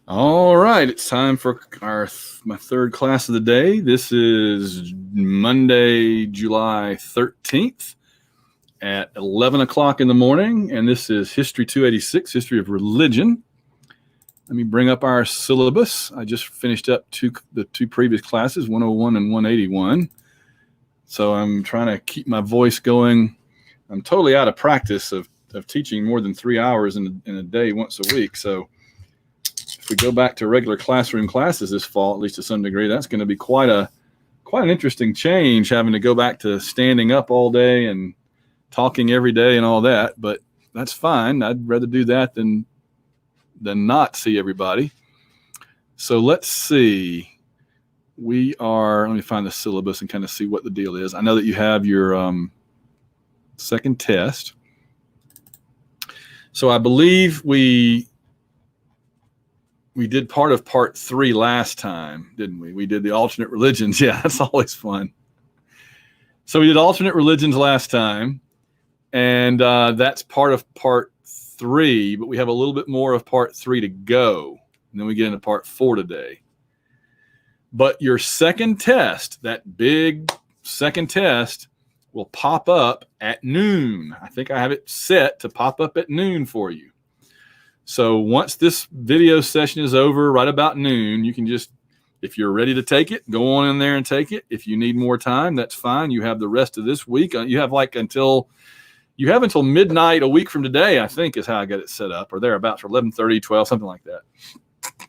All right, it's time for my third class of the day. This is Monday, July 13th at 11 o'clock in the morning, and this is History 286, History of Religion. Let me bring up our syllabus. I just finished up the two previous classes, 101 and 181. So I'm trying to keep my voice going. I'm totally out of practice of teaching more than 3 hours in a day once a week. So if we go back to regular classroom classes this fall, at least to some degree, that's going to be quite an interesting change, having to go back to standing up all day and talking every day and all that. But that's fine. I'd rather do that than not see everybody. So let's see. Let me find the syllabus and kind of see what the deal is. I know that you have your second test. So I believe we did part of part 3 last time, didn't we? We did the alternate religions. Yeah, that's always fun. So we did alternate religions last time, and that's part of part 3, but we have a little bit more of part 3 to go, and then we get into part 4 today. But your second test, that big second test, will pop up at noon. I think I have it set to pop up at noon for you. So once this video session is over, right about noon, you can just, if you're ready to take it, go on in there and take it. If you need more time, that's fine. You have the rest of this week. You have until midnight a week from today, I think is how I got it set up, or thereabouts, or 11:30, 12, something like that.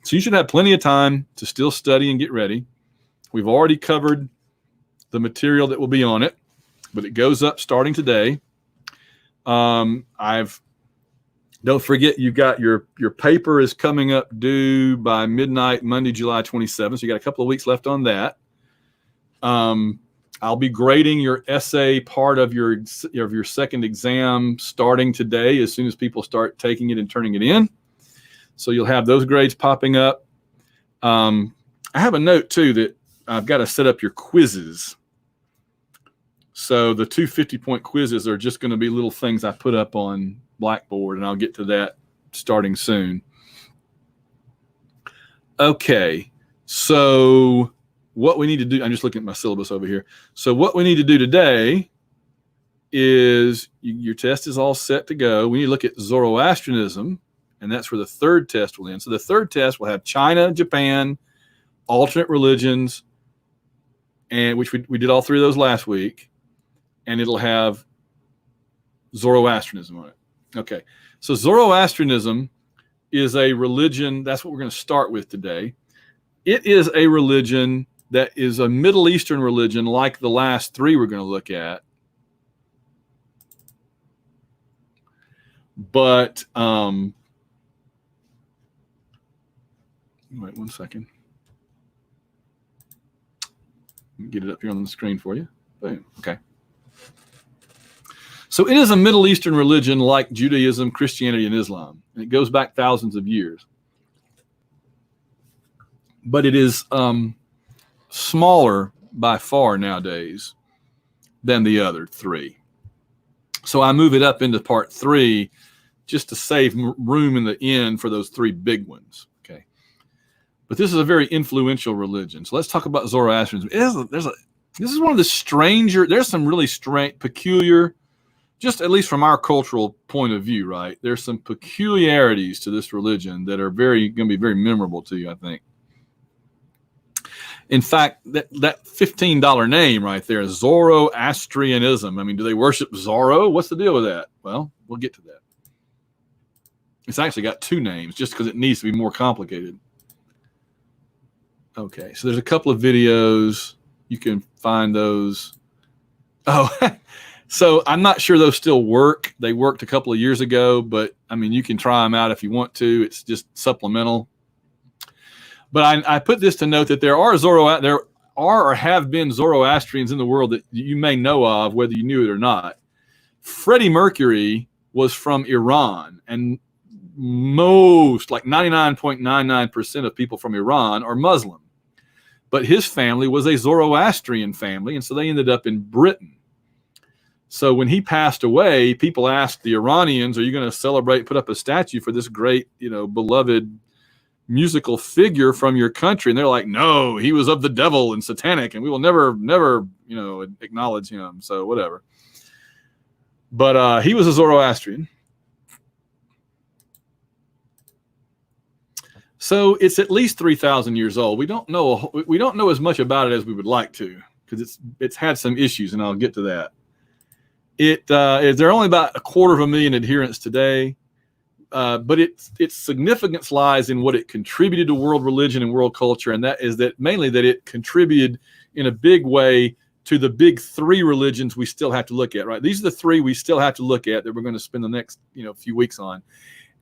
So you should have plenty of time to still study and get ready. We've already covered the material that will be on it, but it goes up starting today. Don't forget, you've got your paper is coming up due by midnight, Monday, July 27th. So you got a couple of weeks left on that. I'll be grading your essay part of your second exam starting today, as soon as people start taking it and turning it in. So you'll have those grades popping up. I have a note too that I've got to set up your quizzes. So the 2 50-point quizzes are just going to be little things I put up on Blackboard, and I'll get to that starting soon. Okay, so what we need to do, I'm just looking at my syllabus over here. So what we need to do today is, your test is all set to go. We need to look at Zoroastrianism, and that's where the third test will end. So the third test will have China, Japan, alternate religions, and which we did all 3 of those last week, and it'll have Zoroastrianism on it. Okay, so Zoroastrianism is a religion. That's what we're going to start with today. It is a religion that is a Middle Eastern religion, like the last 3 we're going to look at. But wait one second. Let me get it up here on the screen for you. Boom. Okay. So it is a Middle Eastern religion like Judaism, Christianity, and Islam. And it goes back thousands of years. But it is smaller by far nowadays than the other 3. So I move it up into part 3 just to save room in the end for those 3 big ones. Okay. But this is a very influential religion. So let's talk about Zoroastrianism. This is one of the stranger, there's some really strange, peculiar, just at least from our cultural point of view, right? There's some peculiarities to this religion that are going to be very memorable to you, I think. In fact, that $15 name right there, Zoroastrianism. I mean, do they worship Zorro? What's the deal with that? Well, we'll get to that. It's actually got 2 names just because it needs to be more complicated. Okay, so there's a couple of videos. You can find those. Oh, so I'm not sure those still work. They worked a couple of years ago, but I mean, you can try them out if you want to. It's just supplemental. But I put this to note that there are or have been Zoroastrians in the world that you may know of, whether you knew it or not. Freddie Mercury was from Iran, and most, like 99.99% of people from Iran are Muslim. But his family was a Zoroastrian family, and so they ended up in Britain. So when he passed away, people asked the Iranians, are you going to celebrate, put up a statue for this great, beloved musical figure from your country. And they're like, no, he was of the devil and satanic, and we will never, acknowledge him. So whatever. But he was a Zoroastrian. So it's at least 3,000 years old. We don't know as much about it as we would like to, because it's had some issues, and I'll get to that. There are only about 250,000 adherents today, but its significance lies in what it contributed to world religion and world culture, and that is that mainly that it contributed in a big way to the big three religions we still have to look at. Right? These are the three we still have to look at that we're going to spend the next few weeks on,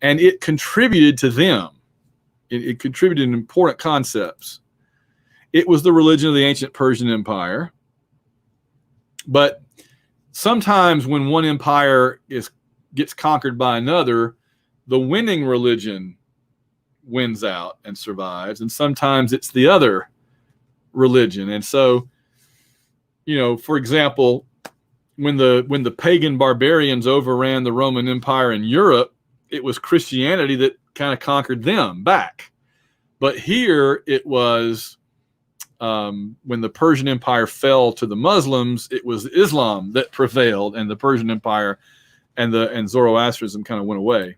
and it contributed to them. It contributed in important concepts. It was the religion of the ancient Persian Empire. But sometimes when one empire gets conquered by another, the winning religion wins out and survives. And sometimes it's the other religion. And so, for example, when the pagan barbarians overran the Roman Empire in Europe, it was Christianity that kind of conquered them back. But here it was when the Persian Empire fell to the Muslims, it was Islam that prevailed, and the Persian Empire and Zoroastrianism kind of went away.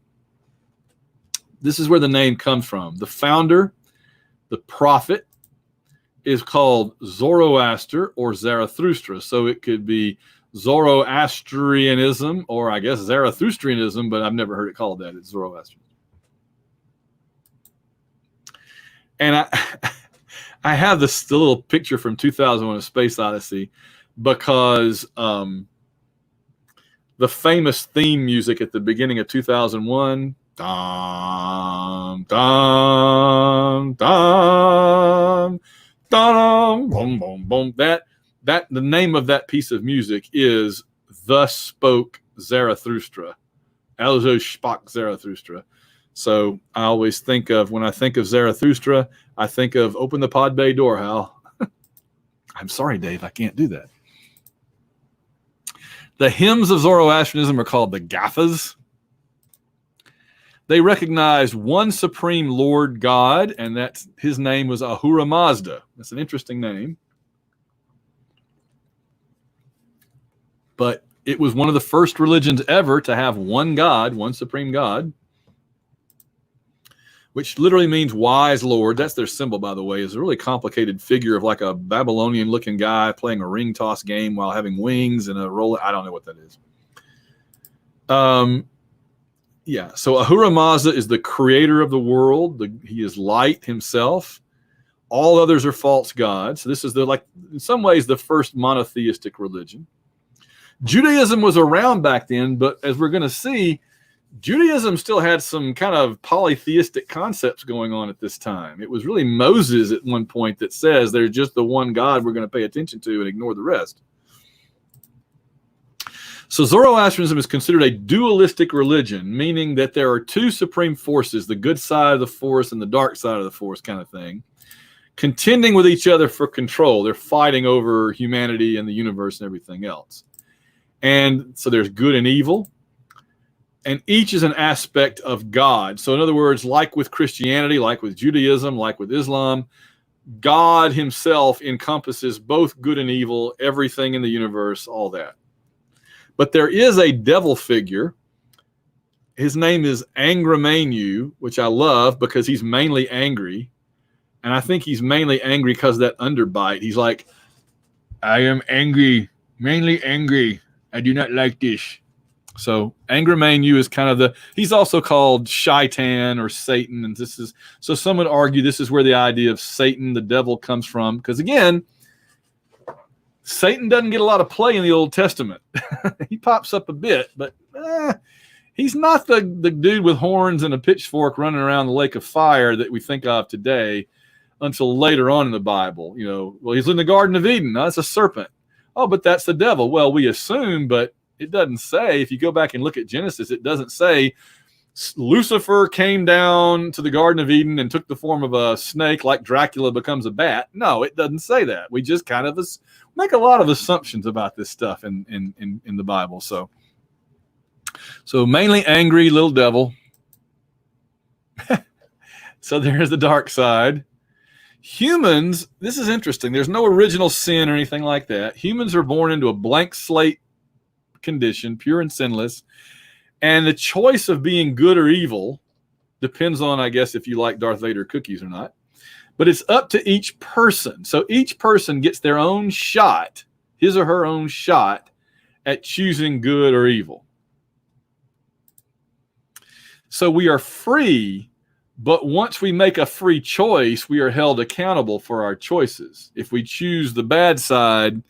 This is where the name comes from. The founder, the prophet, is called Zoroaster or Zarathustra. So it could be Zoroastrianism or I guess Zarathustrianism, but I've never heard it called that. It's Zoroastrian. And I have the little picture from 2001: A Space Odyssey because the famous theme music at the beginning of 2001, dum, dum, dum, dum, boom, boom, boom. That the name of that piece of music is "Thus Spoke Zarathustra," Also sprach Zarathustra. So I always think of, when I think of Zarathustra, I think of open the pod bay door, Hal. I'm sorry, Dave, I can't do that. The hymns of Zoroastrianism are called the Gathas. They recognized one supreme Lord God, and his name was Ahura Mazda. That's an interesting name. But it was one of the first religions ever to have one God, one supreme God, which literally means wise Lord. That's their symbol, by the way. Is a really complicated figure of like a Babylonian-looking guy playing a ring toss game while having wings and a roll. I don't know what that is. Yeah, so Ahura Mazda is the creator of the world. He is light himself. All others are false gods. So this is in some ways, the first monotheistic religion. Judaism was around back then, but as we're going to see, Judaism still had some kind of polytheistic concepts going on at this time. It was really Moses at one point that says there's just the one God we're going to pay attention to and ignore the rest. So Zoroastrianism is considered a dualistic religion, meaning that there are two supreme forces, the good side of the force and the dark side of the force kind of thing, contending with each other for control. They're fighting over humanity and the universe and everything else. And so there's good and evil, and each is an aspect of God. So in other words, like with Christianity, like with Judaism, like with Islam, God himself encompasses both good and evil, everything in the universe, all that. But there is a devil figure. His name is Angramenu, which I love because he's mainly angry. And I think he's mainly angry because of that underbite. He's like, I am angry, mainly angry. I do not like this. So Angramenu is kind of he's also called Shaitan or Satan. And so some would argue this is where the idea of Satan, the devil, comes from. Because again, Satan doesn't get a lot of play in the Old Testament. He pops up a bit, but he's not the dude with horns and a pitchfork running around the lake of fire that we think of today until later on in the Bible. Well, he's in the Garden of Eden. No, that's a serpent. Oh, but that's the devil. Well, we assume, but it doesn't say. If you go back and look at Genesis, it doesn't say Lucifer came down to the Garden of Eden and took the form of a snake like Dracula becomes a bat. No, it doesn't say that. We just kind of make a lot of assumptions about this stuff in the Bible. So mainly angry little devil. So there's the dark side. Humans, this is interesting. There's no original sin or anything like that. Humans are born into a blank slate condition, pure and sinless. And the choice of being good or evil depends on, I guess, if you like Darth Vader cookies or not. But it's up to each person. So each person gets their own shot, his or her own shot, at choosing good or evil. So we are free, but once we make a free choice, we are held accountable for our choices. If we choose the bad side,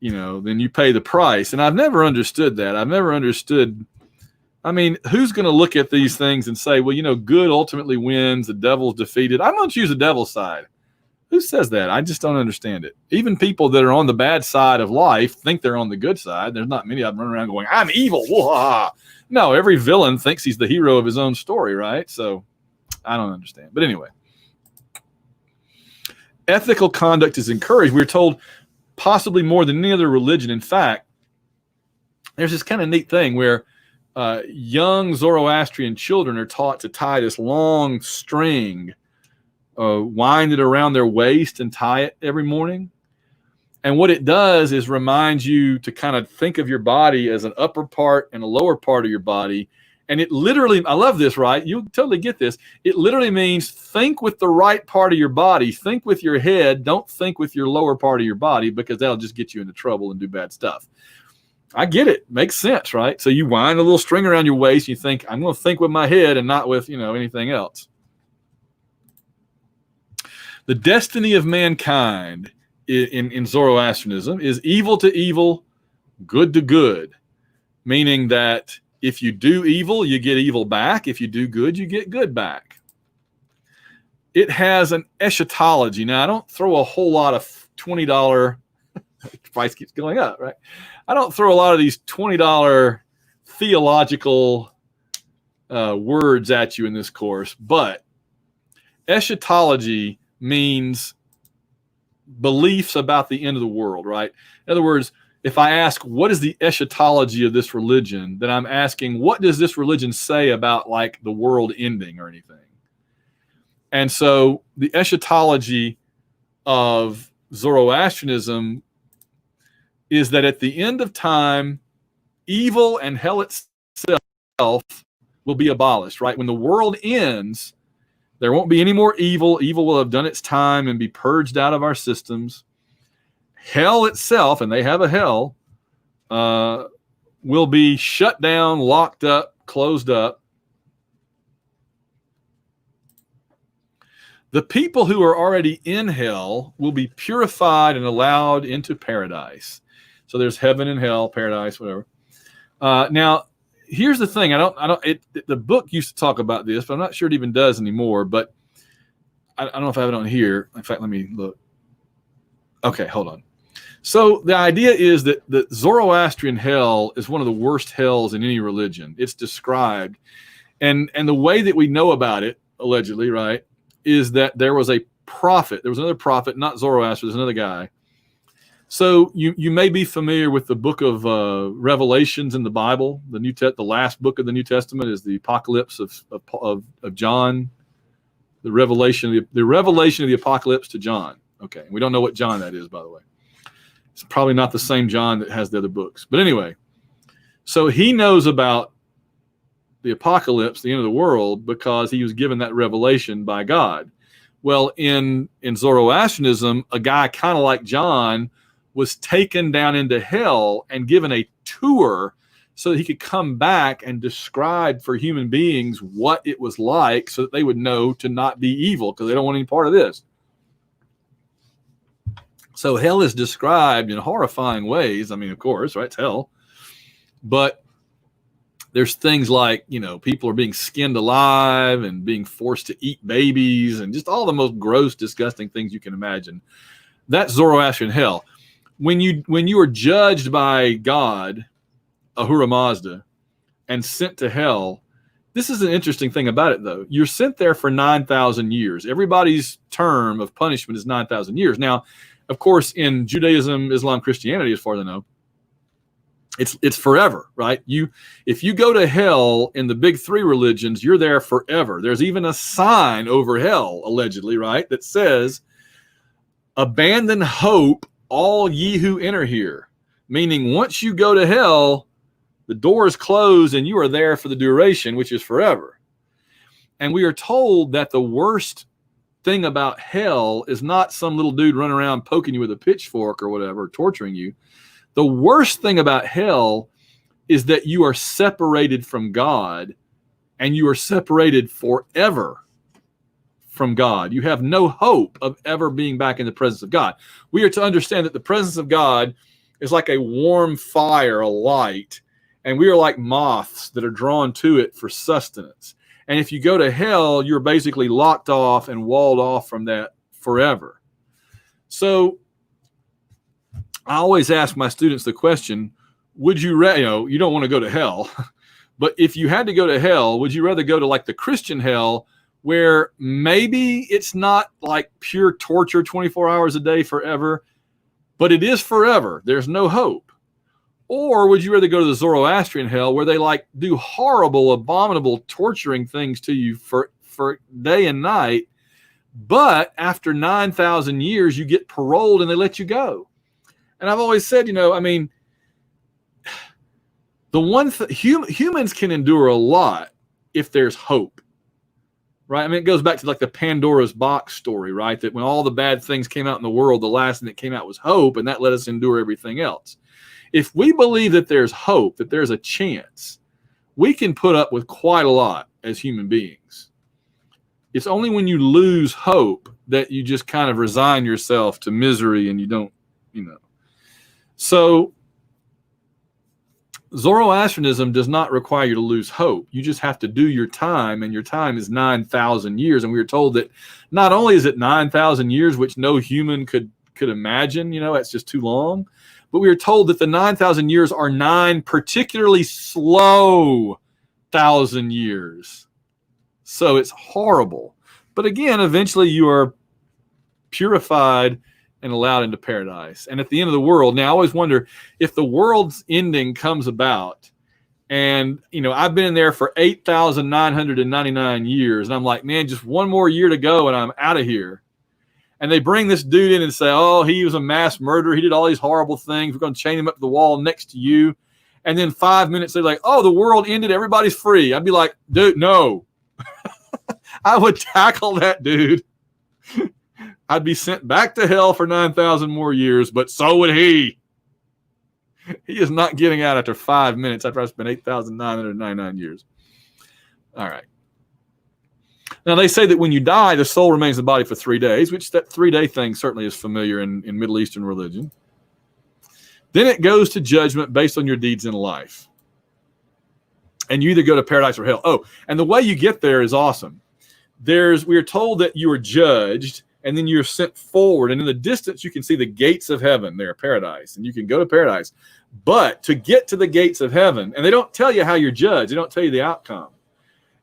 then you pay the price. And I've never understood that. I've never understood. I mean, who's going to look at these things and say, well, good ultimately wins, the devil's defeated. I'm going to choose the devil's side. Who says that? I just don't understand it. Even people that are on the bad side of life think they're on the good side. There's not many of them running around going, I'm evil. Whoa. No, every villain thinks he's the hero of his own story, right? So I don't understand. But anyway, ethical conduct is encouraged. We're told possibly more than any other religion. In fact, there's this kind of neat thing where young Zoroastrian children are taught to tie this long string, wind it around their waist and tie it every morning. And what it does is remind you to kind of think of your body as an upper part and a lower part of your body. And it literally, I love this, right? You'll totally get this. It literally means think with the right part of your body. Think with your head. Don't think with your lower part of your body, because that'll just get you into trouble and do bad stuff. I get it. Makes sense, right? So you wind a little string around your waist. You think, I'm going to think with my head and not with, anything else. The destiny of mankind in Zoroastrianism is evil to evil, good to good, meaning that if you do evil, you get evil back. If you do good, you get good back. It has an eschatology. Now, I don't throw a whole lot of $20, price keeps going up, right? I don't throw a lot of these $20 theological words at you in this course, but eschatology means beliefs about the end of the world, right? In other words, if I ask, what is the eschatology of this religion, then I'm asking, what does this religion say about like the world ending or anything? And so the eschatology of Zoroastrianism is that at the end of time, evil and hell itself will be abolished, right? When the world ends, there won't be any more evil. Evil will have done its time and be purged out of our systems. Hell itself, and they have a hell, will be shut down, locked up, closed up. The people who are already in hell will be purified and allowed into paradise. So there's heaven and hell, paradise, whatever. Now, here's the thing. The book used to talk about this, but I'm not sure it even does anymore. But I don't know if I have it on here. In fact, let me look. Okay, hold on. So the idea is that the Zoroastrian hell is one of the worst hells in any religion. It's described. And the way that we know about it, allegedly, right, is that there was a prophet. There was another prophet, not Zoroaster. There's another guy. So you may be familiar with the book of Revelations in the Bible. The last book of the New Testament is the Apocalypse of John. The revelation of the Apocalypse to John. Okay, we don't know what John that is, by the way. It's probably not the same John that has the other books. But anyway, so he knows about the apocalypse, the end of the world, because he was given that revelation by God. Well, in Zoroastrianism, a guy kind of like John was taken down into hell and given a tour so that he could come back and describe for human beings what it was like so that they would know to not be evil, because they don't want any part of this. So hell is described in horrifying ways. I mean, of course, right? It's hell. But there's things like, people are being skinned alive and being forced to eat babies and just all the most gross, disgusting things you can imagine. That's Zoroastrian hell. When you are judged by God, Ahura Mazda, and sent to hell, this is an interesting thing about it, though. You're sent there for 9,000 years. Everybody's term of punishment is 9,000 years. Now, of course, in Judaism, Islam, Christianity, as far as I know, It's forever, right? If you go to hell in the big three religions, you're there forever. There's even a sign over hell, allegedly, right, that says, "Abandon hope, all ye who enter here." Meaning, once you go to hell, the doors close and you are there for the duration, which is forever. And we are told that the worst thing about hell is not some little dude running around poking you with a pitchfork or whatever, torturing you. The worst thing about hell is that you are separated from God, and you are separated forever from God. You have no hope of ever being back in the presence of God. We are to understand that the presence of God is like a warm fire, a light, and we are like moths that are drawn to it for sustenance. And if you go to hell, you're basically locked off and walled off from that forever. So I always ask my students the question, would you rather, you don't want to go to hell, but if you had to go to hell, would you rather go to like the Christian hell where maybe it's not like pure torture 24 hours a day forever, but it is forever. There's no hope. Or would you rather go to the Zoroastrian hell where they like do horrible, abominable, torturing things to you for day and night, but after 9,000 years, you get paroled and they let you go? And I've always said, the one humans can endure a lot if there's hope, right? I mean, it goes back to like the Pandora's box story, right? That when all the bad things came out in the world, the last thing that came out was hope, and that let us endure everything else. If we believe that there's hope, that there's a chance, we can put up with quite a lot as human beings. It's only when you lose hope that you just kind of resign yourself to misery and you don't, So Zoroastrianism does not require you to lose hope. You just have to do your time, and your time is 9,000 years. And we were told that not only is it 9,000 years, which no human could imagine, that's just too long, but we are told that the 9,000 years are 9 particularly slow 1,000 years. So it's horrible. But again, eventually you are purified and allowed into paradise. And at the end of the world, now I always wonder if the world's ending comes about, and I've been in there for 8,999 years, and I'm like, man, just one more year to go and I'm out of here. And they bring this dude in and say, oh, he was a mass murderer, he did all these horrible things, we're going to chain him up to the wall next to you. And then 5 minutes they're like, oh, the world ended, everybody's free. I'd be like, dude, no. I would tackle that dude. I'd be sent back to hell for 9,000 more years, but so would he. He is not getting out after 5 minutes after I spent 8,999 years. All right. Now, they say that when you die, the soul remains in the body for 3 days, which that 3-day thing certainly is familiar in Middle Eastern religion. Then it goes to judgment based on your deeds in life. And you either go to paradise or hell. Oh, and the way you get there is awesome. We are told that you are judged, and then you're sent forward. And in the distance, you can see the gates of heaven there, paradise. And you can go to paradise. But to get to the gates of heaven, and they don't tell you how you're judged. They don't tell you the outcome.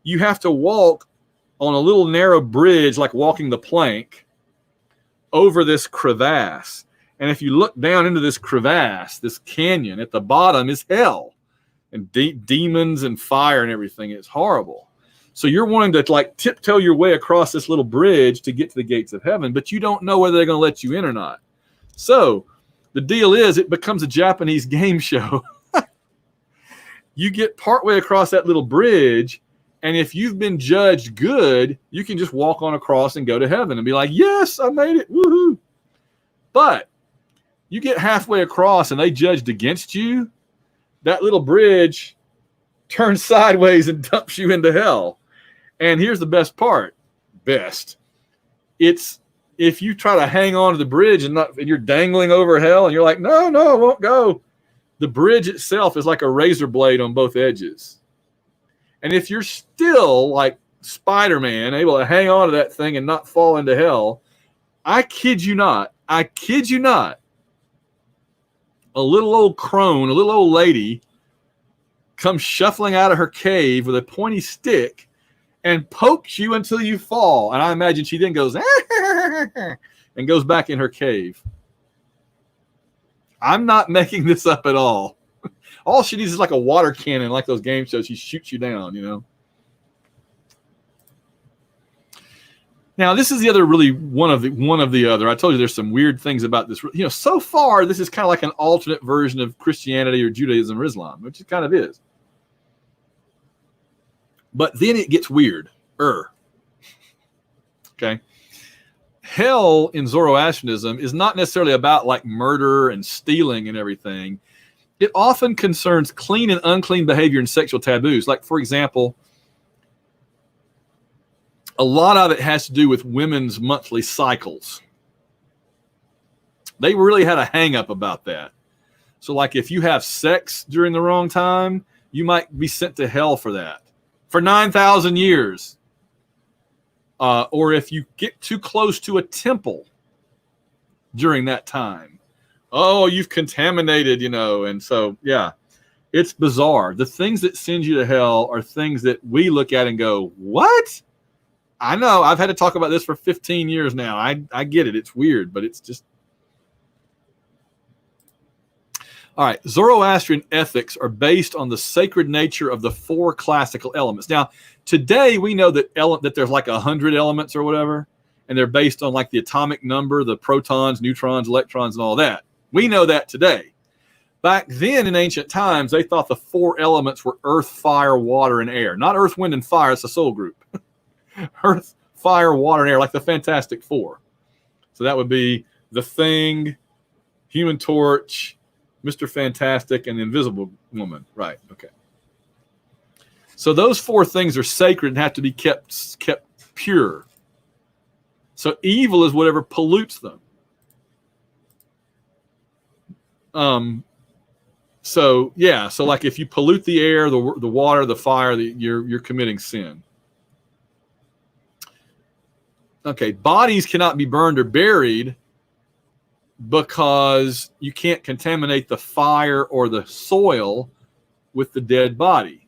You have to walk on a little narrow bridge, like walking the plank, over this crevasse. And if you look down into this crevasse, this canyon, at the bottom is hell. And demons and fire and everything. It's horrible. So you're wanting to like tiptoe your way across this little bridge to get to the gates of heaven, but you don't know whether they're going to let you in or not. So the deal is it becomes a Japanese game show. You get partway across that little bridge, and if you've been judged good, you can just walk on across and go to heaven and be like, yes, I made it. Woohoo. But you get halfway across and they judged against you, that little bridge turns sideways and dumps you into hell. And here's the best part. It's if you try to hang on to the bridge and you're dangling over hell and you're like, no, I won't go. The bridge itself is like a razor blade on both edges. And if you're still like Spider-Man, able to hang on to that thing and not fall into hell, I kid you not, a little old crone, a little old lady comes shuffling out of her cave with a pointy stick and pokes you until you fall. And I imagine she then goes and goes back in her cave. I'm not making this up at all. All she needs is like a water cannon, like those game shows. She shoots you down, Now, this is the other really one of the other. I told you there's some weird things about this. So far, this is kind of like an alternate version of Christianity or Judaism or Islam, which it kind of is. But then it gets weird. Okay. Hell in Zoroastrianism is not necessarily about like murder and stealing and everything. It often concerns clean and unclean behavior and sexual taboos. Like, for example, a lot of it has to do with women's monthly cycles. They really had a hang up about that. So like if you have sex during the wrong time, you might be sent to hell for that for 9,000 years. Or if you get too close to a temple during that time, you've contaminated, And so, yeah, it's bizarre. The things that send you to hell are things that we look at and go, what? I know. I've had to talk about this for 15 years now. I get it. It's weird, but it's just. All right. Zoroastrian ethics are based on the sacred nature of the 4 classical elements. Now, today we know that there's like 100 elements or whatever, and they're based on like the atomic number, the protons, neutrons, electrons, and all that. We know that today. Back then in ancient times, they thought the 4 elements were earth, fire, water, and air. Not earth, wind, and fire. It's a soul group. Earth, fire, water, and air, like the Fantastic Four. So that would be the Thing, Human Torch, Mr. Fantastic, and the Invisible Woman. Right. Okay. So those 4 things are sacred and have to be kept pure. So evil is whatever pollutes them. So like if you pollute the air, the water, the fire, you're committing sin. Okay, bodies cannot be burned or buried because you can't contaminate the fire or the soil with the dead body.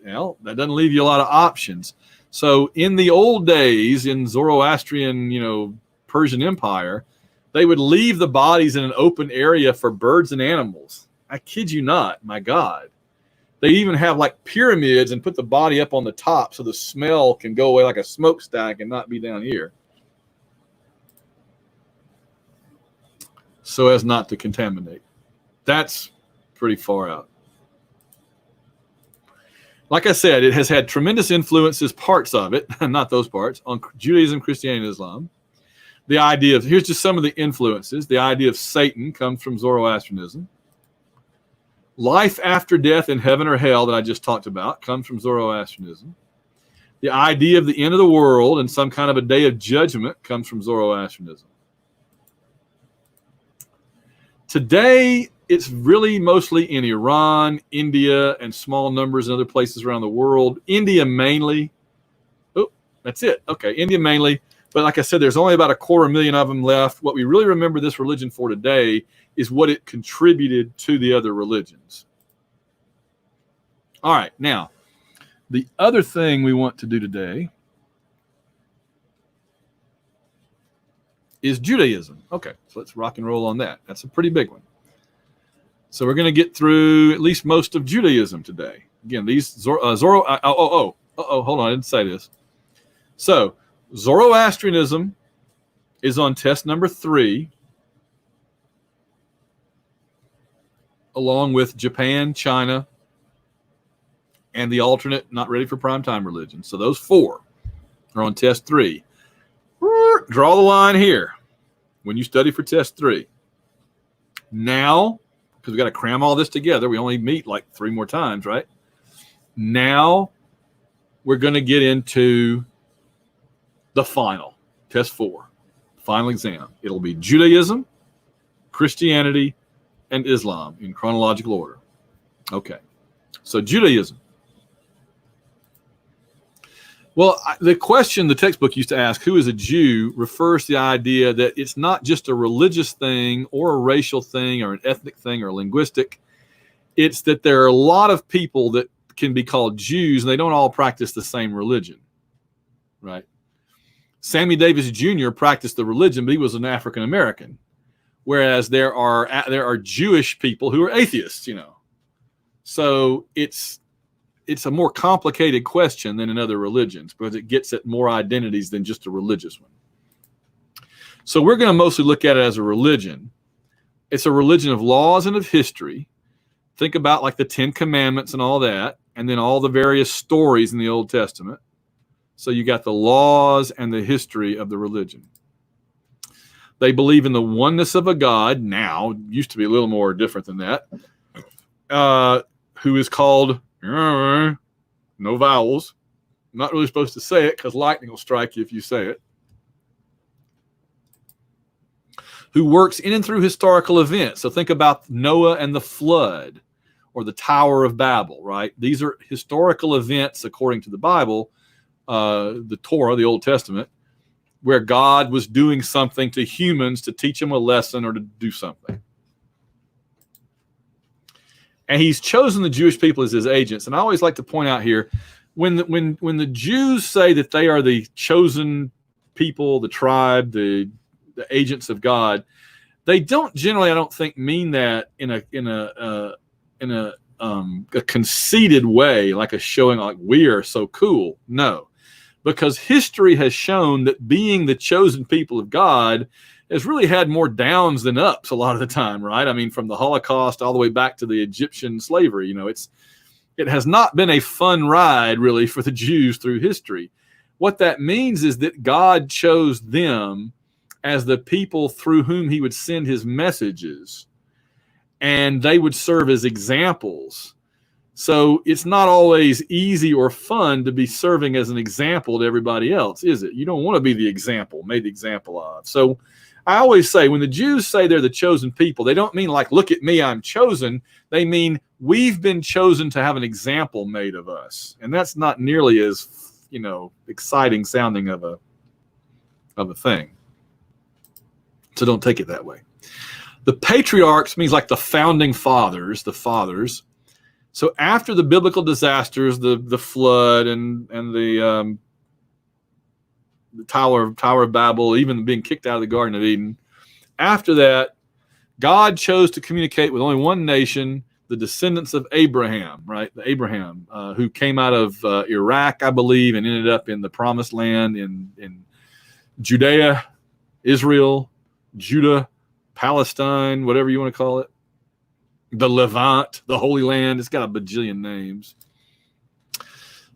Well, that doesn't leave you a lot of options. So in the old days, in Zoroastrian, Persian Empire, they would leave the bodies in an open area for birds and animals. I kid you not, my God. They even have like pyramids and put the body up on the top so the smell can go away like a smokestack and not be down here. So as not to contaminate. That's pretty far out. Like I said, it has had tremendous influences, parts of it, not those parts, on Judaism, Christianity, and Islam. The idea of, here's just some of the influences. The idea of Satan comes from Zoroastrianism. Life after death in heaven or hell that I just talked about comes from Zoroastrianism. The idea of the end of the world and some kind of a day of judgment comes from Zoroastrianism. Today, it's really mostly in Iran, India, and small numbers in other places around the world. India mainly. Oh, that's it. Okay, India mainly. But like I said, there's only about 250,000 of them left. What we really remember this religion for today is what it contributed to the other religions. All right, now, the other thing we want to do today is Judaism. Okay, so let's rock and roll on that. That's a pretty big one. So we're going to get through at least most of Judaism today. Again, these hold on, I didn't say this. So Zoroastrianism is on test number 3, along with Japan, China, and the alternate not ready for prime time religion. So those 4 are on test 3. Draw the line here when you study for test 3. Now, because we got to cram all this together, we only meet like 3 more times, right? Now we're going to get into the final, test 4, final exam. It'll be Judaism, Christianity, and Islam in chronological order. Okay, so Judaism. Well, the question the textbook used to ask, who is a Jew, refers to the idea that it's not just a religious thing or a racial thing or an ethnic thing or linguistic. It's that there are a lot of people that can be called Jews, and they don't all practice the same religion, right? Sammy Davis Jr. practiced the religion, but he was an African American, whereas there are Jewish people who are atheists, So it's a more complicated question than in other religions because it gets at more identities than just a religious one. So we're going to mostly look at it as a religion. It's a religion of laws and of history. Think about like the 10 Commandments and all that, and then all the various stories in the Old Testament. So you got the laws and the history of the religion. They believe in the oneness of a God now, used to be a little more different than that, who is called, no vowels. I'm not really supposed to say it because lightning will strike you if you say it. Who works in and through historical events. So think about Noah and the flood or the Tower of Babel, right? These are historical events according to the Bible, the Torah, the Old Testament, where God was doing something to humans to teach them a lesson or to do something. And he's chosen the Jewish people as his agents. And I always like to point out here, when the Jews say that they are the chosen people, the tribe, the agents of God, they don't generally, I don't think, mean that in a conceited way, like a showing like we are so cool. No, because history has shown that being the chosen people of God has really had more downs than ups a lot of the time, right? I mean, from the Holocaust all the way back to the Egyptian slavery, it has not been a fun ride really for the Jews through history. What that means is that God chose them as the people through whom he would send his messages, and they would serve as examples. So it's not always easy or fun to be serving as an example to everybody else, is it? You don't want to be the example, made the example of. So I always say when the Jews say they're the chosen people, they don't mean like, look at me, I'm chosen. They mean we've been chosen to have an example made of us. And that's not nearly as, exciting sounding of a thing. So don't take it that way. The patriarchs means like the founding fathers, the fathers. So after the biblical disasters, the flood and the Tower of Babel, even being kicked out of the Garden of Eden, after that, God chose to communicate with only one nation, the descendants of Abraham, right? The Abraham, who came out of Iraq, I believe, and ended up in the Promised Land in Judea, Israel, Judah, Palestine, whatever you want to call it. The Levant, the Holy Land. It's got a bajillion names.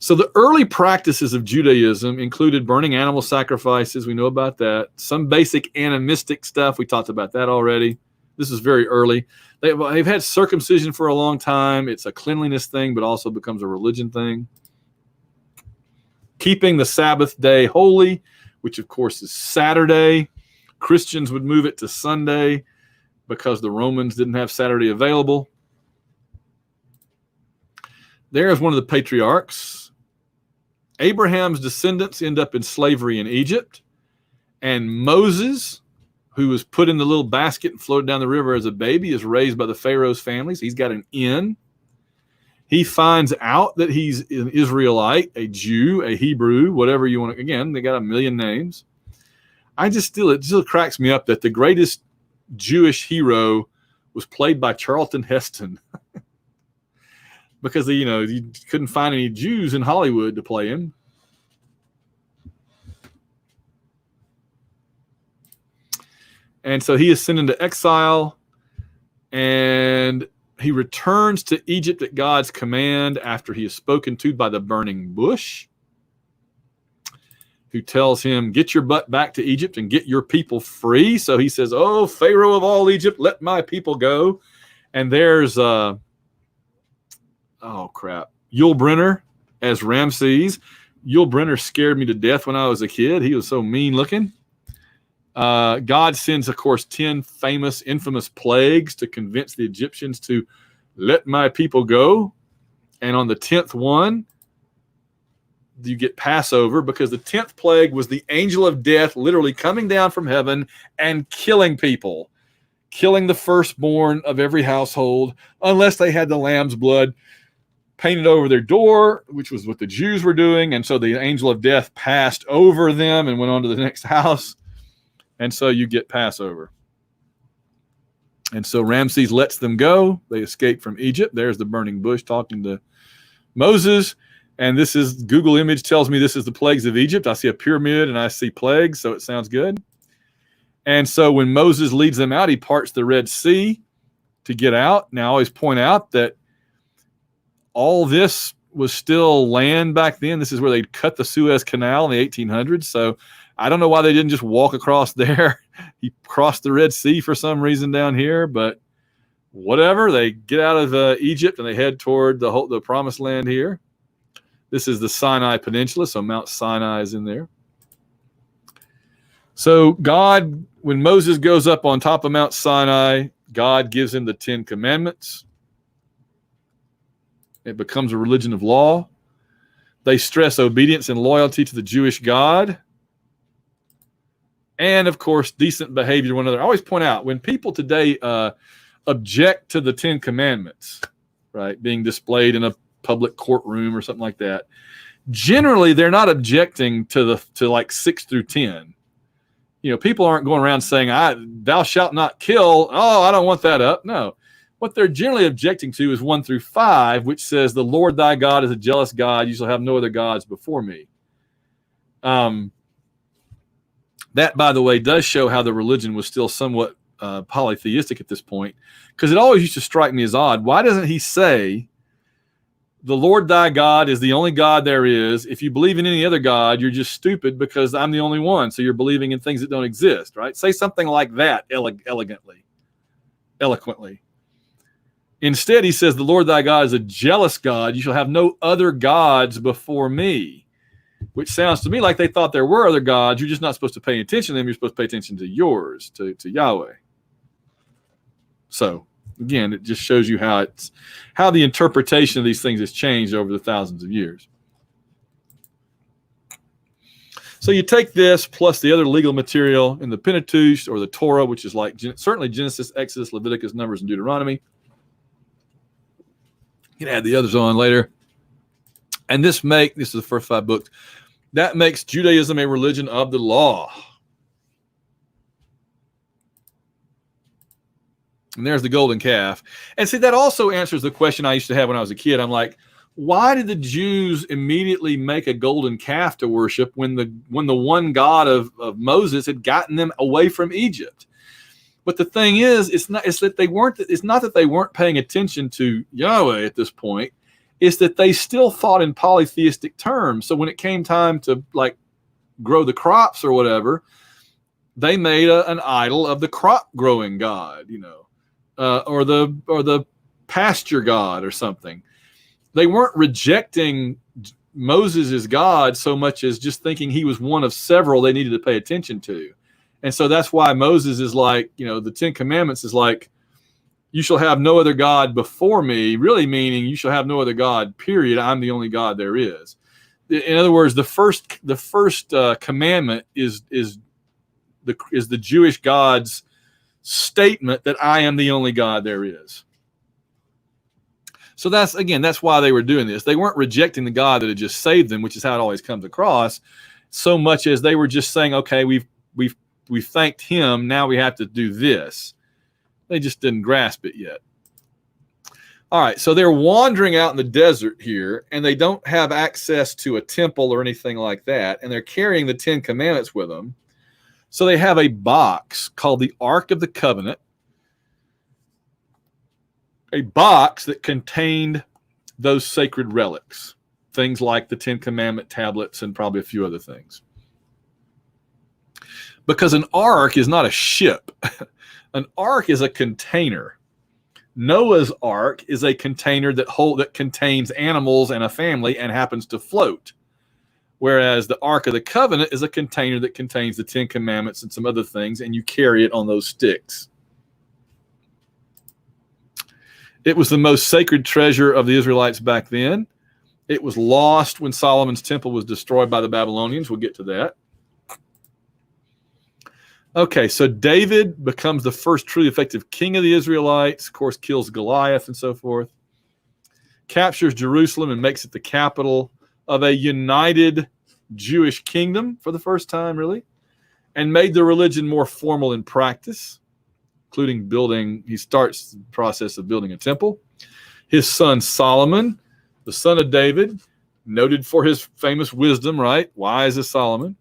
So the early practices of Judaism included burning animal sacrifices. We know about that. Some basic animistic stuff. We talked about that already. This is very early. They've had circumcision for a long time. It's a cleanliness thing, but also becomes a religion thing. Keeping the Sabbath day holy, which of course is Saturday. Christians would move it to Sunday because the Romans didn't have Saturday available. There's one of the patriarchs. Abraham's descendants end up in slavery in Egypt. And Moses, who was put in the little basket and floated down the river as a baby, is raised by the Pharaoh's families. He's got an in. He finds out that he's an Israelite, a Jew, a Hebrew, whatever you want to. Again, they got a million names. It still cracks me up that the greatest Jewish hero was played by Charlton Heston because you couldn't find any Jews in Hollywood to play him. And so he is sent into exile, and he returns to Egypt at God's command after he is spoken to by the burning bush, who tells him, get your butt back to Egypt and get your people free. So he says, oh, Pharaoh of all Egypt, let my people go. And there's, Yul Brynner as Ramses. Yul Brynner scared me to death when I was a kid. He was so mean looking. God sends, of course, 10 famous, infamous plagues to convince the Egyptians to let my people go. And on the 10th one, you get Passover, because the 10th plague was the angel of death literally coming down from heaven and killing people, killing the firstborn of every household, unless they had the lamb's blood painted over their door, which was what the Jews were doing. And so the angel of death passed over them and went on to the next house. And so you get Passover. And so Ramses lets them go. They escape from Egypt. There's the burning bush talking to Moses. And this is, Google image tells me this is the plagues of Egypt. I see a pyramid and I see plagues, so it sounds good. And so when Moses leads them out, he parts the Red Sea to get out. Now I always point out that all this was still land back then. This is where they cut the Suez Canal in the 1800s. So I don't know why they didn't just walk across there. He crossed the Red Sea for some reason down here, but whatever. They get out of Egypt and they head toward the promised land here. This is the Sinai Peninsula, so Mount Sinai is in there. So God, when Moses goes up on top of Mount Sinai, God gives him the 10 Commandments. It becomes a religion of law. They stress obedience and loyalty to the Jewish God. And, of course, decent behavior to one another. I always point out, when people today object to the 10 Commandments, right, being displayed in a public courtroom or something like that, generally they're not objecting to like 6 through 10. You know, people aren't going around saying, thou shalt not kill. Oh, I don't want that up. No. What they're generally objecting to is 1 through 5, which says, the Lord thy God is a jealous God. You shall have no other gods before me. That, by the way, does show how the religion was still somewhat polytheistic at this point, because it always used to strike me as odd. Why doesn't he say, the Lord thy God is the only God there is. If you believe in any other God, you're just stupid because I'm the only one. So you're believing in things that don't exist, right? Say something like that eloquently. Instead, he says, the Lord thy God is a jealous God. You shall have no other gods before me, which sounds to me like they thought there were other gods. You're just not supposed to pay attention to them. You're supposed to pay attention to yours, to Yahweh. So, again, it just shows you how the interpretation of these things has changed over the thousands of years. So you take this plus the other legal material in the Pentateuch or the Torah, which is like certainly Genesis, Exodus, Leviticus, Numbers, and Deuteronomy. You can add the others on later. And this is the first 5 books. That makes Judaism a religion of the law. And there's the golden calf. And see, that also answers the question I used to have when I was a kid. I'm like, why did the Jews immediately make a golden calf to worship when the one God of Moses had gotten them away from Egypt? But the thing is, it's not that they weren't paying attention to Yahweh at this point. It's that they still thought in polytheistic terms. So when it came time to like grow the crops or whatever, they made an idol of the crop growing God, or the pasture God or something. They weren't rejecting Moses as God so much as just thinking he was one of several they needed to pay attention to. And so that's why Moses is like, the 10 Commandments is like, you shall have no other God before me, really meaning you shall have no other God, period. I'm the only God there is. In other words, the first commandment is the Jewish God's statement that I am the only God there is. So that's why they were doing this. They weren't rejecting the God that had just saved them, which is how it always comes across, so much as they were just saying, okay, we've thanked him, now we have to do this. They just didn't grasp it yet. All right, so they're wandering out in the desert here, and they don't have access to a temple or anything like that, and they're carrying the 10 Commandments with them. So they have a box called the Ark of the Covenant, a box that contained those sacred relics, things like the 10 Commandment tablets and probably a few other things. Because an ark is not a ship. An ark is a container. Noah's Ark is a container that contains animals and a family and happens to float. Whereas the Ark of the Covenant is a container that contains the 10 Commandments and some other things, and you carry it on those sticks. It was the most sacred treasure of the Israelites back then. It was lost when Solomon's temple was destroyed by the Babylonians. We'll get to that. Okay, so David becomes the first truly effective king of the Israelites, of course, kills Goliath and so forth, captures Jerusalem and makes it the capital of a united Jewish kingdom for the first time, really, and made the religion more formal in practice. including he starts the process of building a temple. His son Solomon, the son of David, noted for his famous wisdom, right? Wise as Solomon.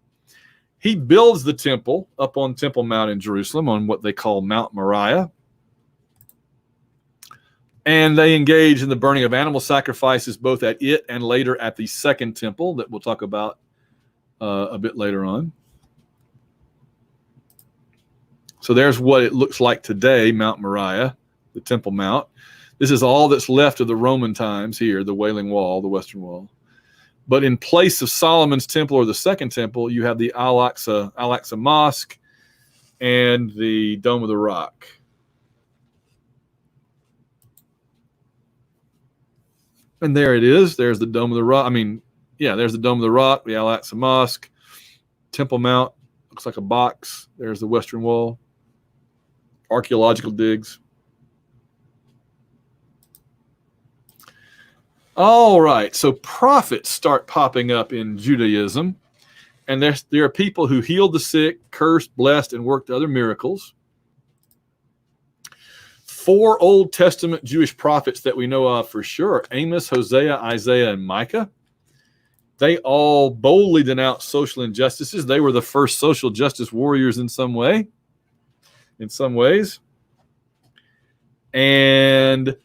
He builds the temple up on Temple Mount in Jerusalem on what they call Mount Moriah. And they engage in the burning of animal sacrifices both at it and later at the second temple that we'll talk about a bit later on. So there's what it looks like today, Mount Moriah, the Temple Mount. This is all that's left of the Roman times here, the Wailing Wall, the Western Wall. But in place of Solomon's temple or the second temple, you have the Al-Aqsa Mosque and the Dome of the Rock. And there it is. There's the Dome of the Rock. There's the Dome of the Rock, the Al-Aqsa Mosque, Temple Mount. Looks like a box. There's the Western Wall. Archaeological digs. All right, so prophets start popping up in Judaism, and there are people who healed the sick, cursed, blessed, and worked other miracles. 4 Old Testament Jewish prophets that we know of for sure: Amos, Hosea, Isaiah, and Micah. They all boldly denounced social injustices. They were the first social justice warriors in some ways. And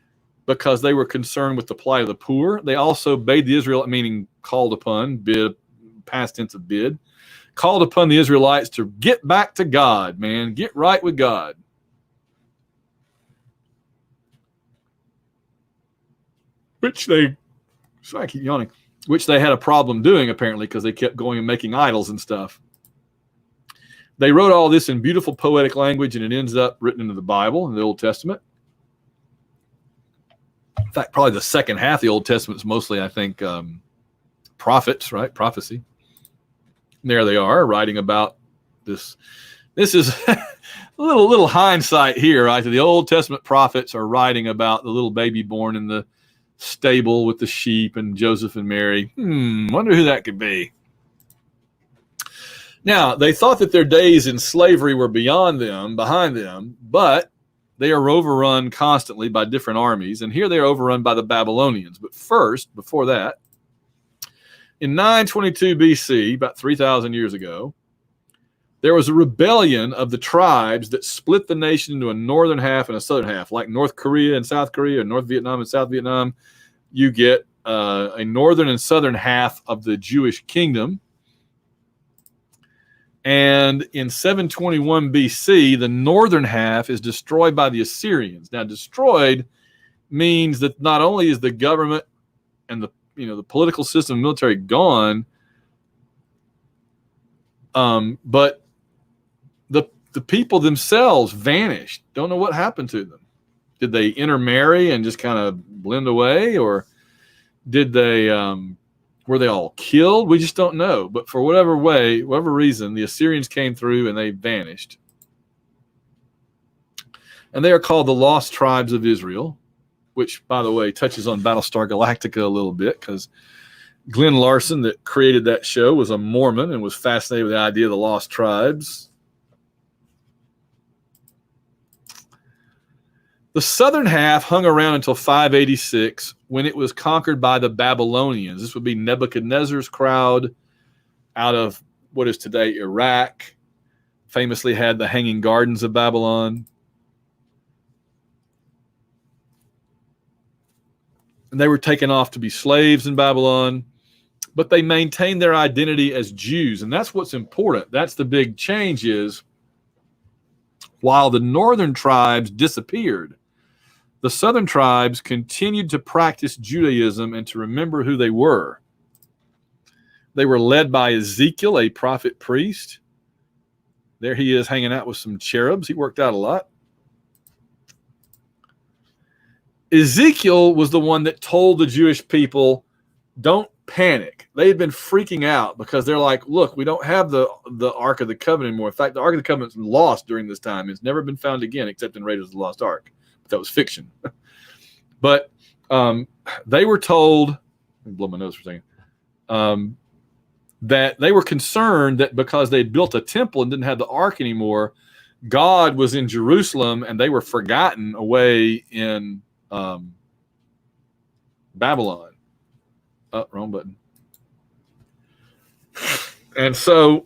because they were concerned with the plight of the poor, they also bade the Israelites, meaning called upon, bid, past tense of bid, called upon the Israelites to get back to God, man, get right with God. Which they had a problem doing, apparently, because they kept going and making idols and stuff. They wrote all this in beautiful poetic language, and it ends up written into the Bible, in the Old Testament. In fact, probably the second half of the Old Testament is mostly, I think, prophets, right? Prophecy. And there they are, writing about this. This is a little hindsight here, right? The Old Testament prophets are writing about the little baby born in the stable with the sheep and Joseph and Mary. Wonder who that could be. Now, they thought that their days in slavery were behind them, but they are overrun constantly by different armies, and here they are overrun by the Babylonians. But first, before that, in 922 BC, about 3,000 years ago, there was a rebellion of the tribes that split the nation into a northern half and a southern half, like North Korea and South Korea, North Vietnam and South Vietnam. You get a northern and southern half of the Jewish kingdom. And in 721 BC, the northern half is destroyed by the Assyrians. Now, destroyed means that not only is the government and the political system and military gone, but the people themselves vanished. Don't know what happened to them. Did they intermarry and just kind of blend away, or did they were they all killed? We just don't know. But for whatever reason, the Assyrians came through and they vanished. And they are called the Lost Tribes of Israel, which, by the way, touches on Battlestar Galactica a little bit, because Glenn Larson, that created that show, was a Mormon and was fascinated with the idea of the Lost Tribes. The southern half hung around until 586, when it was conquered by the Babylonians. This would be Nebuchadnezzar's crowd out of what is today Iraq. Famously had the Hanging Gardens of Babylon. And they were taken off to be slaves in Babylon, but they maintained their identity as Jews. And that's what's important. That's the big change, is while the northern tribes disappeared, the southern tribes continued to practice Judaism and to remember who they were. They were led by Ezekiel, a prophet priest. There he is hanging out with some cherubs. He worked out a lot. Ezekiel was the one that told the Jewish people, don't panic. They had been freaking out because they're like, look, we don't have the Ark of the Covenant anymore. In fact, the Ark of the Covenant's lost during this time. It's never been found again except in Raiders of the Lost Ark. But that was fiction. But they were told, let me blow my nose for a second, that they were concerned that because they had built a temple and didn't have the Ark anymore, God was in Jerusalem and they were forgotten away in Babylon. Oh, wrong button. And so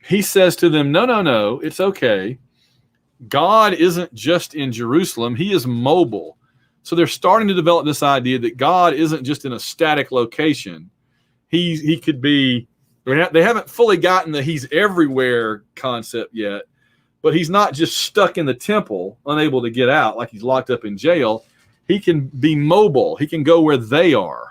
he says to them, no, it's okay. God isn't just in Jerusalem. He is mobile. So they're starting to develop this idea that God isn't just in a static location. He could be, they haven't fully gotten the he's everywhere concept yet, but he's not just stuck in the temple, unable to get out like he's locked up in jail. He can be mobile. He can go where they are.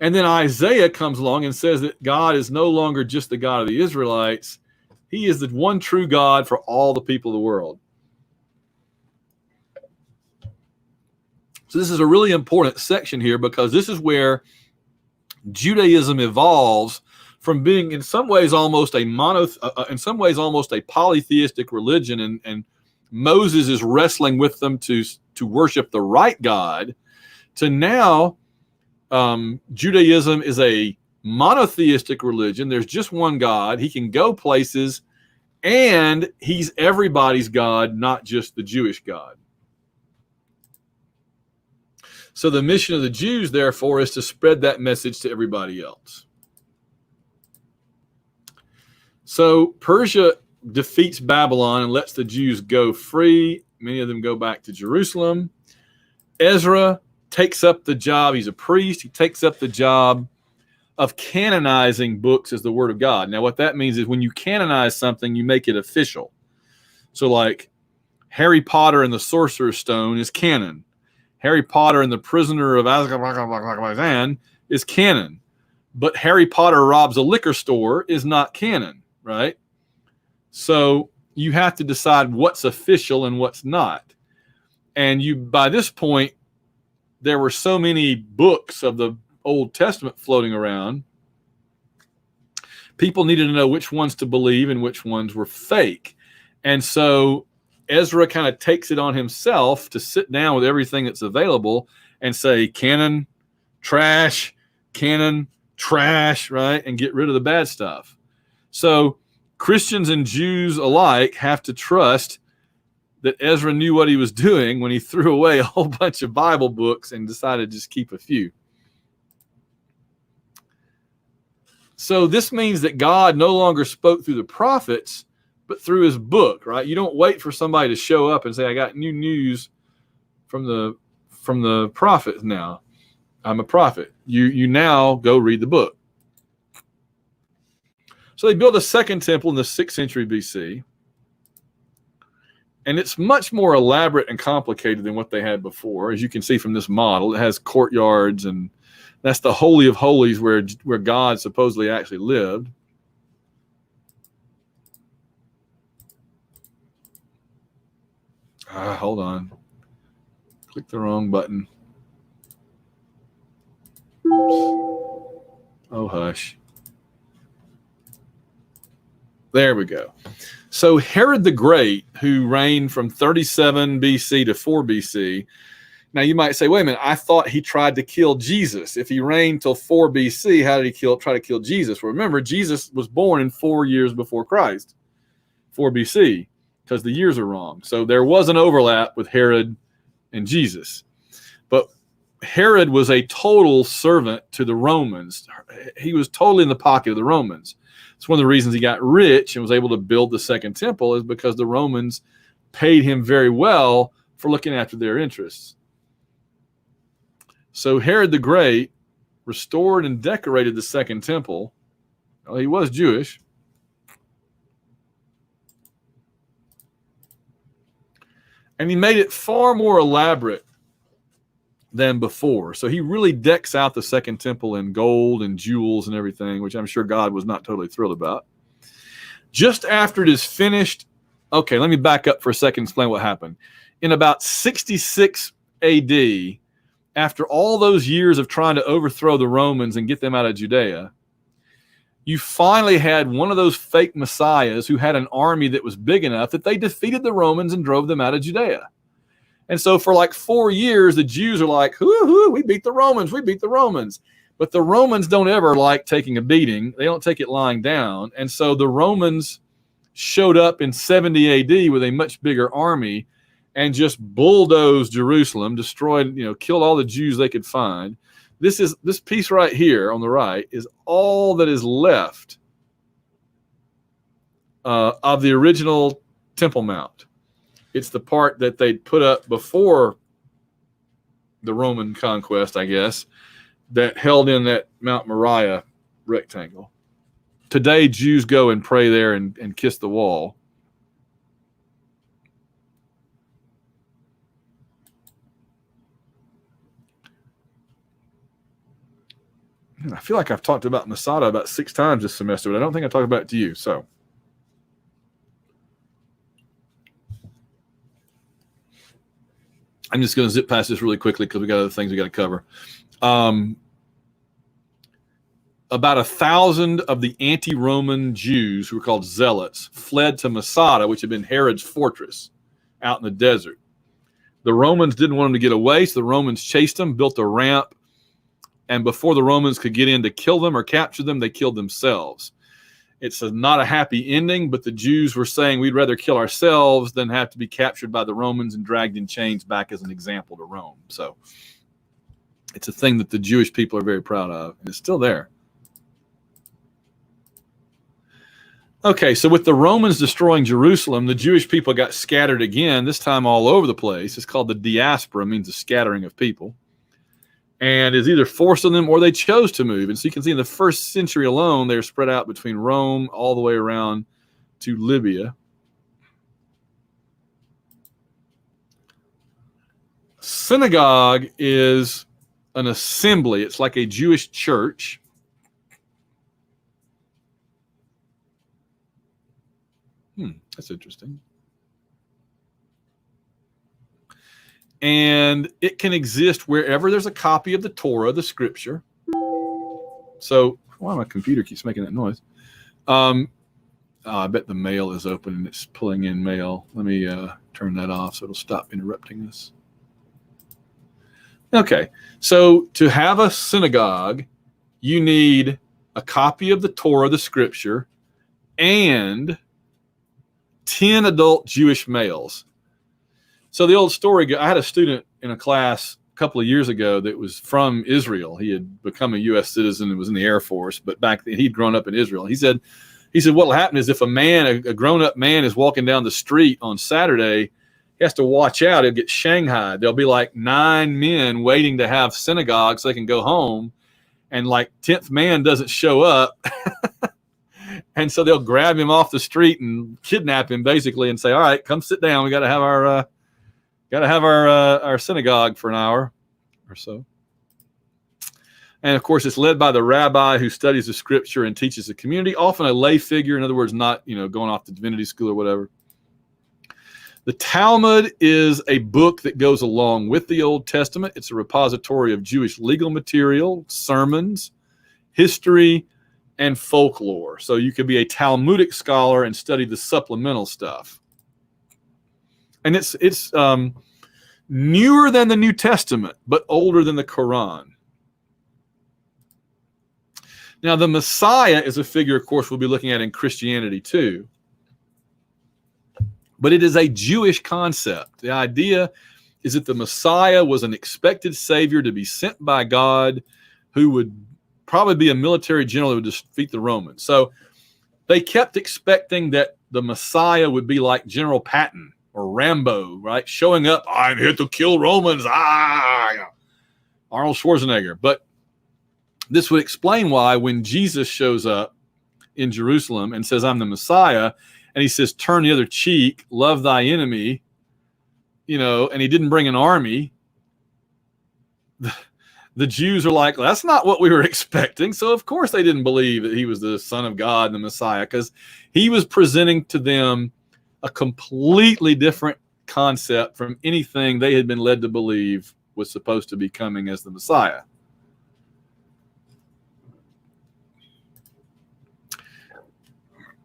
And then Isaiah comes along and says that God is no longer just the God of the Israelites. He is the one true God for all the people of the world. So this is a really important section here because this is where Judaism evolves from being in some ways almost a polytheistic religion, and Moses is wrestling with them to worship the right God, to now Judaism is a monotheistic religion. There's just one God. He can go places, and he's everybody's God, not just the Jewish God. So the mission of the Jews, therefore, is to spread that message to everybody else. So Persia defeats Babylon and lets the Jews go free. Many of them go back to Jerusalem. Ezra takes up the job. He's a priest. He takes up the job of canonizing books as the Word of God. Now, what that means is when you canonize something, you make it official. So like Harry Potter and the Sorcerer's Stone is canon. Harry Potter and the Prisoner of Azkaban is canon. But Harry Potter robs a liquor store is not canon, right? So you have to decide what's official and what's not. And you, by this point, there were so many books of the Old Testament floating around, people needed to know which ones to believe and which ones were fake. And so Ezra kind of takes it on himself to sit down with everything that's available and say, canon, trash, right? And get rid of the bad stuff. So Christians and Jews alike have to trust that Ezra knew what he was doing when he threw away a whole bunch of Bible books and decided to just keep a few. So this means that God no longer spoke through the prophets, but through his book, right? You don't wait for somebody to show up and say, I got new news from the prophet now. I'm a prophet. You now go read the book. So they built a second temple in the 6th century BC. And it's much more elaborate and complicated than what they had before. As you can see from this model, it has courtyards, and that's the Holy of Holies where God supposedly actually lived. Hold on. Click the wrong button. Oops. Oh, hush. There we go. So Herod the Great, who reigned from 37 BC to 4 BC. Now you might say, wait a minute, I thought he tried to kill Jesus. If he reigned till 4 BC, how did he try to kill Jesus? Well, remember, Jesus was born in 4 years before Christ, 4 BC, because the years are wrong. So there was an overlap with Herod and Jesus. But Herod was a total servant to the Romans. He was totally in the pocket of the Romans. It's one of the reasons he got rich and was able to build the second temple, is because the Romans paid him very well for looking after their interests. So Herod the Great restored and decorated the second temple. Well, he was Jewish. And he made it far more elaborate than before. So he really decks out the second temple in gold and jewels and everything, which I'm sure God was not totally thrilled about. Just after it is finished, okay, let me back up for a second and explain what happened. In about 66 AD, after all those years of trying to overthrow the Romans and get them out of Judea, you finally had one of those fake messiahs who had an army that was big enough that they defeated the Romans and drove them out of Judea. And so for like 4 years, the Jews are like, hoo, we beat the Romans. But the Romans don't ever like taking a beating. They don't take it lying down. And so the Romans showed up in 70 AD with a much bigger army and just bulldozed Jerusalem, destroyed, killed all the Jews they could find. This piece right here on the right is all that is left of the original Temple Mount. It's the part that they'd put up before the Roman conquest, I guess, that held in that Mount Moriah rectangle. Today, Jews go and pray there and kiss the wall. I feel like I've talked about Masada about 6 times this semester, but I don't think I talked about it to you. So, I'm just going to zip past this really quickly because we got other things we got to cover. About 1,000 of the anti-Roman Jews, who were called zealots, fled to Masada, which had been Herod's fortress out in the desert. The Romans didn't want them to get away, so the Romans chased them, built a ramp, and before the Romans could get in to kill them or capture them, they killed themselves. It's not a happy ending, but the Jews were saying we'd rather kill ourselves than have to be captured by the Romans and dragged in chains back as an example to Rome. So it's a thing that the Jewish people are very proud of, and it's still there. Okay, so with the Romans destroying Jerusalem, the Jewish people got scattered again, this time all over the place. It's called the diaspora, means the scattering of people. And is either forced on them or they chose to move. And so you can see in the first century alone, they're spread out between Rome all the way around to Libya. Synagogue is an assembly. It's like a Jewish church. That's interesting. And it can exist wherever there's a copy of the Torah, the scripture. So, why my computer keeps making that noise? I bet the mail is open and it's pulling in mail. Let me turn that off so it'll stop interrupting us. Okay, so to have a synagogue, you need a copy of the Torah, the scripture, and 10 adult Jewish males. So the old story, I had a student in a class a couple of years ago that was from Israel. He had become a U.S. citizen and was in the Air Force, but back then he'd grown up in Israel. He said what will happen is if a grown-up man is walking down the street on Saturday, he has to watch out. He'll get shanghaied. There'll be like 9 men waiting to have synagogue so they can go home, and like 10th man doesn't show up. And so they'll grab him off the street and kidnap him basically and say, all right, come sit down. We got to have our synagogue for an hour or so. And of course, it's led by the rabbi who studies the scripture and teaches the community, often a lay figure. In other words, not, going off to divinity school or whatever. The Talmud is a book that goes along with the Old Testament. It's a repository of Jewish legal material, sermons, history, and folklore. So you could be a Talmudic scholar and study the supplemental stuff. And it's newer than the New Testament, but older than the Quran. Now, the Messiah is a figure, of course, we'll be looking at in Christianity too. But it is a Jewish concept. The idea is that the Messiah was an expected savior to be sent by God who would probably be a military general who would defeat the Romans. So they kept expecting that the Messiah would be like General Patton or Rambo, right? Showing up, I'm here to kill Romans. Arnold Schwarzenegger. But this would explain why when Jesus shows up in Jerusalem and says, I'm the Messiah, and he says, turn the other cheek, love thy enemy, and he didn't bring an army. The Jews are like, that's not what we were expecting. So, of course, they didn't believe that he was the Son of God and the Messiah, because he was presenting to them a completely different concept from anything they had been led to believe was supposed to be coming as the Messiah.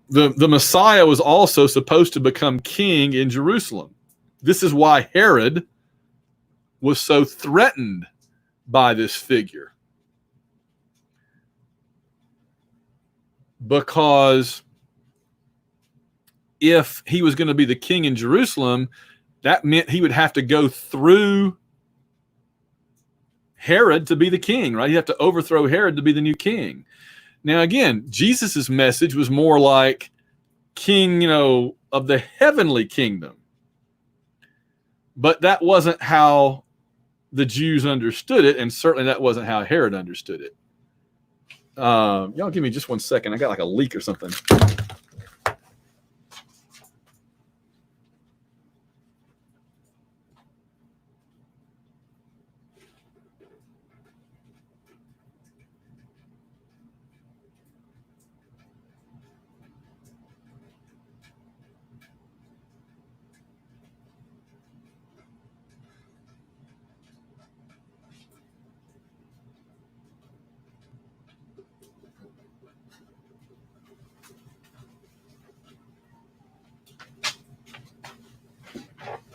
The Messiah was also supposed to become king in Jerusalem. This is why Herod was so threatened by this figure. because if he was going to be the king in Jerusalem, that meant he would have to go through Herod to be the king, right? He'd have to overthrow Herod to be the new king. Now, again, Jesus's message was more like king, of the heavenly kingdom. But that wasn't how the Jews understood it, and certainly that wasn't how Herod understood it. Y'all give me just 1 second. I got like a leak or something.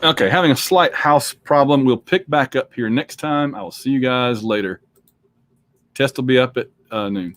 Okay, having a slight house problem. We'll pick back up here next time. I will see you guys later. Test will be up at noon.